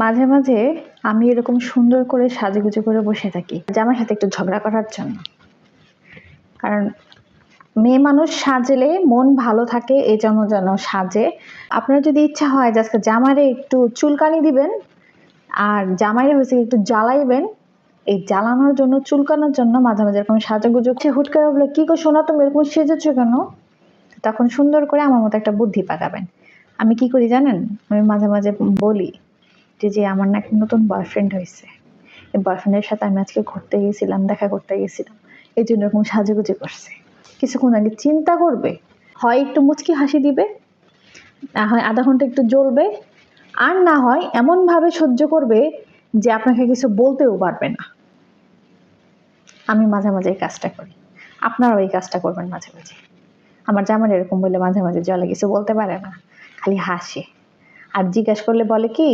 মাঝে মাঝে আমি এরকম সুন্দর করে সাজুগুজু করে বসে থাকি জামার সাথে একটু ঝগড়া করার জন্য। কারণ মেয়ে মানুষ সাজলে মন ভালো থাকে, এই জন্য যেন সাজে। আপনার যদি ইচ্ছা হয় যে আজকে জামারে একটু চুলকানি দিবেন আর জামাইরে হয়েছে একটু জ্বালাইবেন, এই জ্বালানোর জন্য চুলকানোর জন্য মাঝে মাঝে এরকম সাজুগুজু হুট করে বলে কি গো শোনা তুমি এরকম সেজেছো কেন, তখন সুন্দর করে আমার মতো একটা বুদ্ধি পাকাবেন। আমি কি করি জানেন, আমি মাঝে মাঝে বলি যে আমার না একটা নতুন বয়ফ্রেন্ড হয়েছে, এই বয়ফ্রেন্ডের সাথে আমি আজকে ঘুরতে গেছিলাম, দেখা করতে গেছিলাম, এই জন্য এরকম সাজুগুজু করছে। কিছুক্ষণ আগে চিন্তা করবে, হয় একটু মুচকি হাসি দিবে, না হয় আধা ঘন্টা একটু জ্বলবে, আর না হয় এমন ভাবে সহ্য করবে যে আপনাকে কিছু বলতেও পারবে না। আমি মাঝে মাঝে এই কাজটা করি, আপনারাও এই কাজটা করবেন মাঝে মাঝে। আমার জামাই এরকম বলে মাঝে মাঝে জলে কিছু বলতে পারে না, খালি হাসে। আর জিজ্ঞাসা করলে বলে কি